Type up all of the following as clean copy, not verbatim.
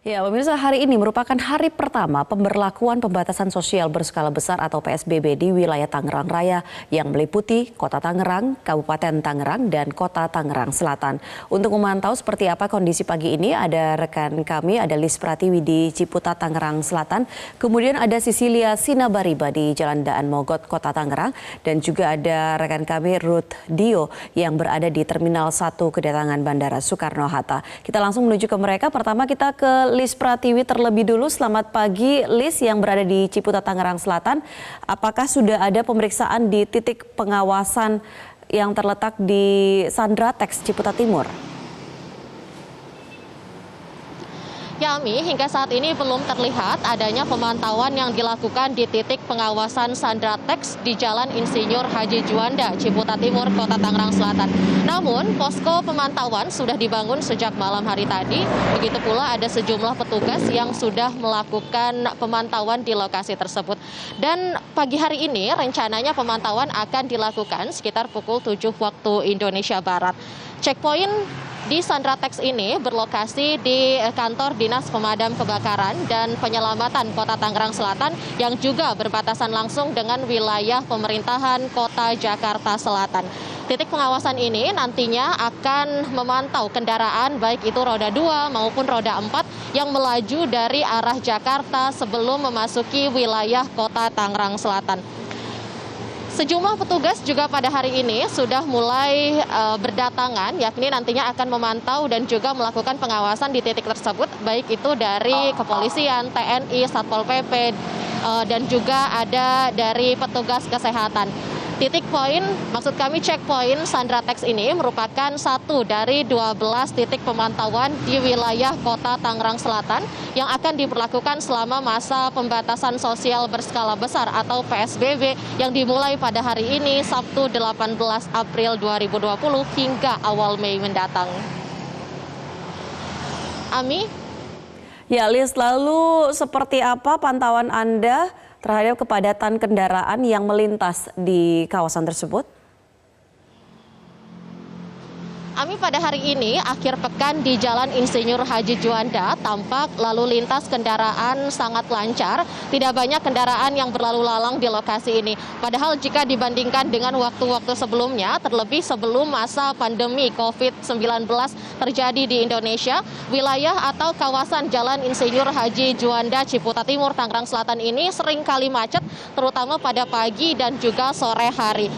Ya, pemirsa, hari ini merupakan hari pertama pemberlakuan pembatasan sosial berskala besar atau PSBB di wilayah Tangerang Raya yang meliputi Kota Tangerang, Kabupaten Tangerang, dan Kota Tangerang Selatan. Untuk memantau seperti apa kondisi pagi ini, ada rekan kami, ada Lis Pratiwi di Ciputat, Tangerang Selatan. Kemudian ada Sisilia Sinabariba di Jalan Daan Mogot, Kota Tangerang. Dan juga ada rekan kami Ruth Dio yang berada di Terminal 1 Kedatangan Bandara Soekarno-Hatta. Kita langsung menuju ke mereka. Pertama kita ke Lis Pratiwi terlebih dulu. Selamat pagi Lis yang berada di Ciputat, Tangerang Selatan. Apakah sudah ada pemeriksaan di titik pengawasan yang terletak di Sandratex Ciputat Timur? Ya, Ami, hingga saat ini belum terlihat adanya pemantauan yang dilakukan di titik pengawasan Sandratex di Jalan Insinyur Haji Juanda, Ciputat Timur, Kota Tangerang Selatan. Namun, posko pemantauan sudah dibangun sejak malam hari tadi. Begitu pula ada sejumlah petugas yang sudah melakukan pemantauan di lokasi tersebut. Dan pagi hari ini rencananya pemantauan akan dilakukan sekitar pukul 7 waktu Indonesia Barat. Checkpoint di Sandratex ini berlokasi di kantor Dinas Pemadam Kebakaran dan Penyelamatan Kota Tangerang Selatan yang juga berbatasan langsung dengan wilayah pemerintahan Kota Jakarta Selatan. Titik pengawasan ini nantinya akan memantau kendaraan baik itu roda 2 maupun roda 4 yang melaju dari arah Jakarta sebelum memasuki wilayah Kota Tangerang Selatan. Sejumlah petugas juga pada hari ini sudah mulai berdatangan, yakni nantinya akan memantau dan juga melakukan pengawasan di titik tersebut, baik itu dari kepolisian, TNI, Satpol PP, dan juga ada dari petugas kesehatan. Titik poin, maksud kami checkpoint Sandratex ini merupakan satu dari 12 titik pemantauan di wilayah Kota Tangerang Selatan yang akan diberlakukan selama masa pembatasan sosial berskala besar atau PSBB yang dimulai pada hari ini Sabtu 18 April 2020 hingga awal Mei mendatang. Ami? Ya, Lis, lalu seperti apa pantauan Anda terhadap kepadatan kendaraan yang melintas di kawasan tersebut? Ami, pada hari ini akhir pekan di Jalan Insinyur Haji Juanda tampak lalu lintas kendaraan sangat lancar. Tidak banyak kendaraan yang berlalu lalang di lokasi ini. Padahal jika dibandingkan dengan waktu-waktu sebelumnya, terlebih sebelum masa pandemi COVID-19 terjadi di Indonesia, wilayah atau kawasan Jalan Insinyur Haji Juanda, Ciputat Timur, Tangerang Selatan ini seringkali macet, terutama pada pagi dan juga sore hari.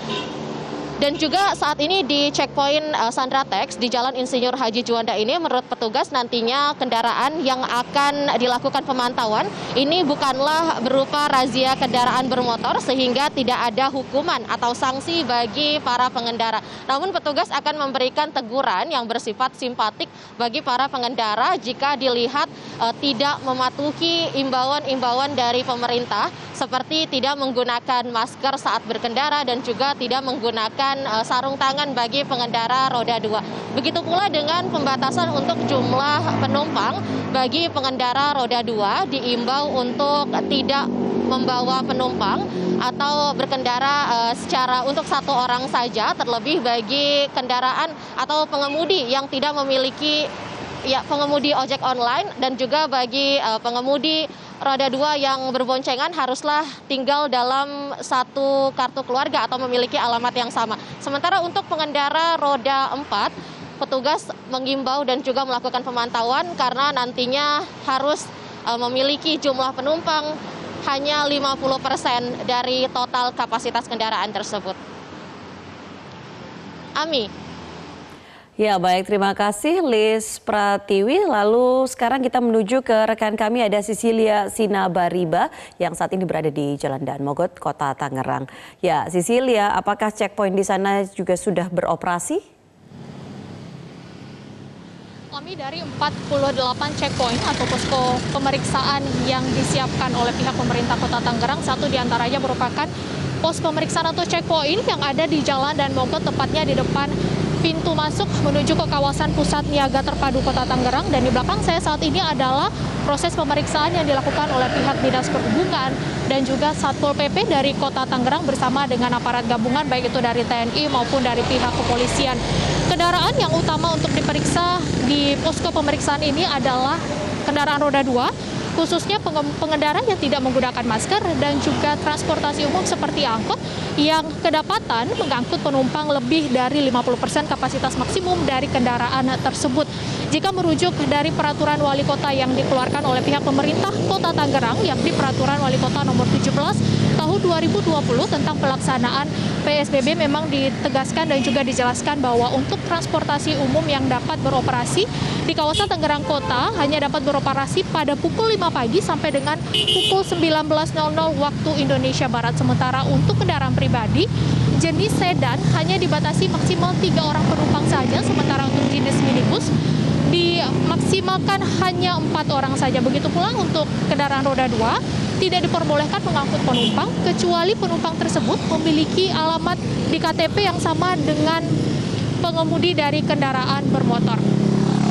Dan juga saat ini di checkpoint Sandratex di Jalan Insinyur Haji Juanda ini, menurut petugas nantinya kendaraan yang akan dilakukan pemantauan ini bukanlah berupa razia kendaraan bermotor sehingga tidak ada hukuman atau sanksi bagi para pengendara. Namun petugas akan memberikan teguran yang bersifat simpatik bagi para pengendara jika dilihat tidak mematuhi imbauan-imbauan dari pemerintah seperti tidak menggunakan masker saat berkendara dan juga tidak menggunakan sarung tangan bagi pengendara roda 2. Begitu pula dengan pembatasan untuk jumlah penumpang bagi pengendara roda 2 diimbau untuk tidak membawa penumpang atau berkendara secara untuk satu orang saja, terlebih bagi kendaraan atau pengemudi yang tidak memiliki pengemudi ojek online dan juga bagi pengemudi roda 2 yang berboncengan haruslah tinggal dalam satu kartu keluarga atau memiliki alamat yang sama. Sementara untuk pengendara roda 4, petugas mengimbau dan juga melakukan pemantauan karena nantinya harus memiliki jumlah penumpang hanya 50% dari total kapasitas kendaraan tersebut. Ami. Ya, baik, terima kasih Lis Pratiwi. Lalu sekarang kita menuju ke rekan kami, ada Sisilia Sinabariba yang saat ini berada di Jalan Daan Mogot, Kota Tangerang. Ya, Sisilia, apakah checkpoint di sana juga sudah beroperasi? Kami dari 48 checkpoint atau posko pemeriksaan yang disiapkan oleh pihak pemerintah Kota Tangerang, satu diantaranya merupakan pos pemeriksaan atau checkpoint yang ada di Jalan Daan Mogot, tepatnya di depan pintu masuk menuju ke kawasan Pusat Niaga Terpadu Kota Tangerang. Dan di belakang saya saat ini adalah proses pemeriksaan yang dilakukan oleh pihak Dinas Perhubungan dan juga Satpol PP dari Kota Tangerang bersama dengan aparat gabungan baik itu dari TNI maupun dari pihak kepolisian. Kendaraan yang utama untuk diperiksa di posko pemeriksaan ini adalah kendaraan roda 2, khususnya pengendara yang tidak menggunakan masker dan juga transportasi umum seperti angkot yang kedapatan mengangkut penumpang lebih dari 50% kapasitas maksimum dari kendaraan tersebut. Jika merujuk dari peraturan wali kota yang dikeluarkan oleh pihak pemerintah Kota Tangerang, yakni peraturan wali kota nomor 17 tahun 2020 tentang pelaksanaan PSBB, memang ditegaskan dan juga dijelaskan bahwa untuk transportasi umum yang dapat beroperasi di kawasan Tangerang Kota hanya dapat beroperasi pada pukul 5 pagi sampai dengan pukul 19.00 waktu Indonesia Barat. Sementara untuk kendaraan pribadi jenis sedan hanya dibatasi maksimal 3 orang penumpang saja, sementara untuk jenis minibus dimaksimalkan hanya 4 orang saja. Begitu pula untuk kendaraan roda 2 tidak diperbolehkan mengangkut penumpang kecuali penumpang tersebut memiliki alamat di KTP yang sama dengan pengemudi dari kendaraan bermotor.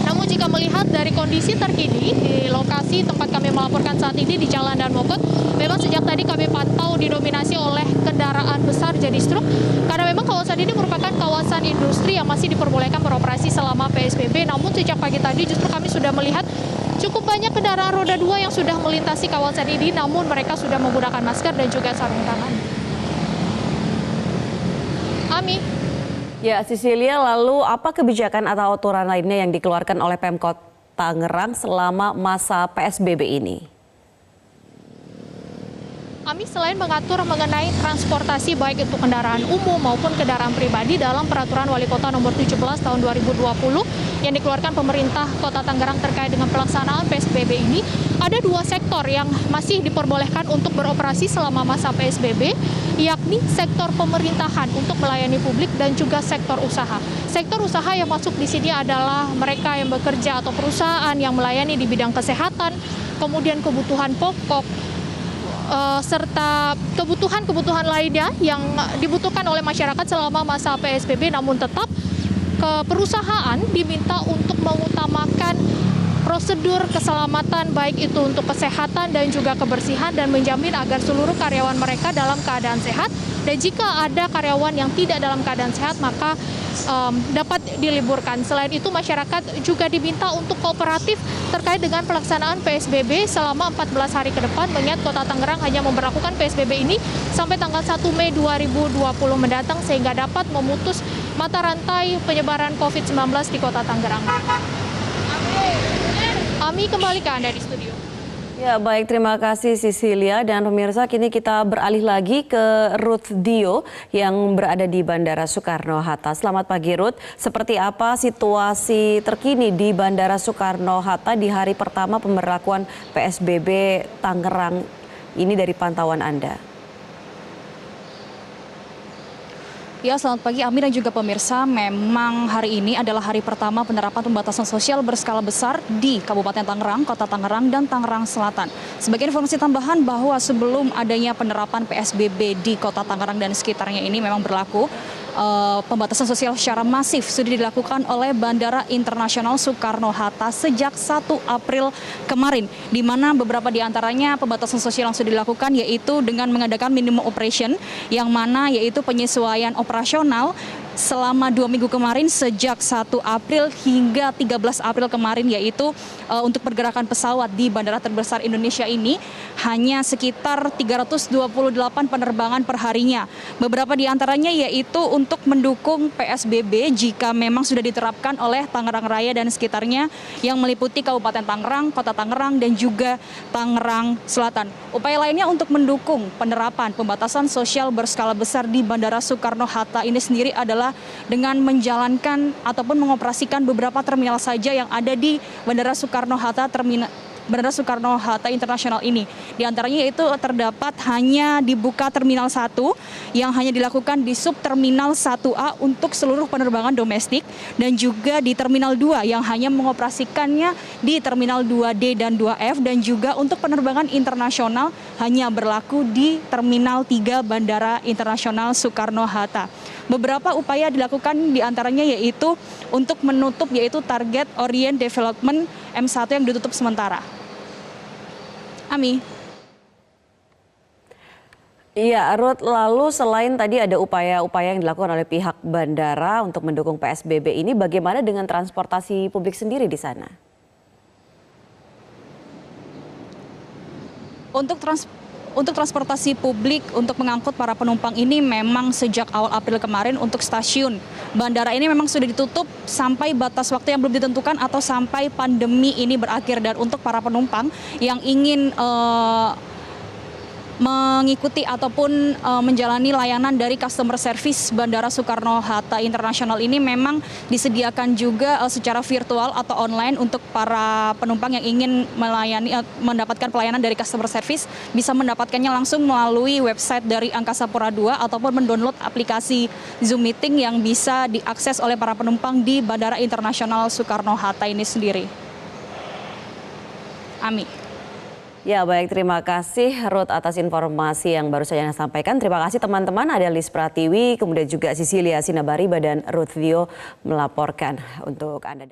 Namun jika melihat dari kondisi terkini di lokasi tempat kami melaporkan saat ini di Jalan Dan Mogot, memang sejak tadi kami pantau didominasi oleh kendaraan besar jenis truk, karena memang kawasan ini merupakan kawasan industri yang masih diperbolehkan beroperasi selama PSBB. Namun sejak pagi tadi justru kami sudah melihat cukup banyak kendaraan roda 2 yang sudah melintasi kawasan ini, namun mereka sudah menggunakan masker dan juga sarung tangan. Ami. Ya, Cecilia, lalu apa kebijakan atau aturan lainnya yang dikeluarkan oleh Pemkot Tangerang selama masa PSBB ini? Kami selain mengatur mengenai transportasi baik itu kendaraan umum maupun kendaraan pribadi dalam peraturan wali kota nomor 17 tahun 2020 yang dikeluarkan pemerintah Kota Tangerang terkait dengan pelaksanaan PSBB ini, ada 2 sektor yang masih diperbolehkan untuk beroperasi selama masa PSBB, yakni sektor pemerintahan untuk melayani publik dan juga sektor usaha. Sektor usaha yang masuk di sini adalah mereka yang bekerja atau perusahaan yang melayani di bidang kesehatan, kemudian kebutuhan pokok, serta kebutuhan-kebutuhan lainnya yang dibutuhkan oleh masyarakat selama masa PSBB, namun tetap perusahaan diminta untuk mengutamakan prosedur keselamatan baik itu untuk kesehatan dan juga kebersihan dan menjamin agar seluruh karyawan mereka dalam keadaan sehat, dan jika ada karyawan yang tidak dalam keadaan sehat maka dapat diliburkan. Selain itu masyarakat juga diminta untuk kooperatif terkait dengan pelaksanaan PSBB selama 14 hari ke depan, mengingat Kota Tangerang hanya memberlakukan PSBB ini sampai tanggal 1 Mei 2020 mendatang sehingga dapat memutus mata rantai penyebaran COVID-19 di Kota Tangerang. Ami, kembali ke Anda di studio. Ya, baik, terima kasih Cecilia. Dan pemirsa, kini kita beralih lagi ke Ruth Dio yang berada di Bandara Soekarno-Hatta. Selamat pagi Ruth, seperti apa situasi terkini di Bandara Soekarno-Hatta di hari pertama pemberlakuan PSBB Tangerang ini dari pantauan Anda? Ya, selamat pagi Ami dan juga pemirsa. Memang hari ini adalah hari pertama penerapan pembatasan sosial berskala besar di Kabupaten Tangerang, Kota Tangerang, dan Tangerang Selatan. Sebagai informasi tambahan bahwa sebelum adanya penerapan PSBB di Kota Tangerang dan sekitarnya ini memang berlaku pembatasan sosial secara masif sudah dilakukan oleh Bandara Internasional Soekarno-Hatta sejak 1 April kemarin, di mana beberapa di antaranya pembatasan sosial yang sudah dilakukan yaitu dengan mengadakan minimum operation, yang mana yaitu penyesuaian operasional selama 2 minggu kemarin sejak 1 April hingga 13 April kemarin, yaitu untuk pergerakan pesawat di bandara terbesar Indonesia ini hanya sekitar 328 penerbangan perharinya. Beberapa di antaranya yaitu untuk mendukung PSBB jika memang sudah diterapkan oleh Tangerang Raya dan sekitarnya yang meliputi Kabupaten Tangerang, Kota Tangerang, dan juga Tangerang Selatan. Upaya lainnya untuk mendukung penerapan pembatasan sosial berskala besar di Bandara Soekarno-Hatta ini sendiri adalah dengan menjalankan ataupun mengoperasikan beberapa terminal saja yang ada di Bandara Soekarno-Hatta Bandara Soekarno-Hatta Internasional ini. Di antaranya yaitu terdapat hanya dibuka Terminal 1 yang hanya dilakukan di subterminal 1A untuk seluruh penerbangan domestik, dan juga di Terminal 2 yang hanya mengoperasikannya di Terminal 2D dan 2F, dan juga untuk penerbangan internasional hanya berlaku di Terminal 3 Bandara Internasional Soekarno-Hatta. Beberapa upaya dilakukan diantaranya yaitu untuk menutup yaitu target Orient Development M1 yang ditutup sementara. Ami. Iya, Ruth, lalu selain tadi ada upaya-upaya yang dilakukan oleh pihak bandara untuk mendukung PSBB ini, bagaimana dengan transportasi publik sendiri di sana? Untuk transportasi publik untuk mengangkut para penumpang ini memang sejak awal April kemarin untuk stasiun bandara ini memang sudah ditutup sampai batas waktu yang belum ditentukan atau sampai pandemi ini berakhir. Dan untuk para penumpang yang ingin mengikuti ataupun menjalani layanan dari customer service Bandara Soekarno-Hatta Internasional ini memang disediakan juga secara virtual atau online untuk para penumpang yang ingin mendapatkan pelayanan dari customer service bisa mendapatkannya langsung melalui website dari Angkasa Pura II ataupun mendownload aplikasi Zoom Meeting yang bisa diakses oleh para penumpang di Bandara Internasional Soekarno-Hatta ini sendiri. Ami. Ya baik, terima kasih Ruth atas informasi yang baru saja Anda sampaikan. Terima kasih teman-teman, ada Lis Pratiwi, kemudian juga Sisilia Sinabari dan Ruth Vio melaporkan untuk Anda.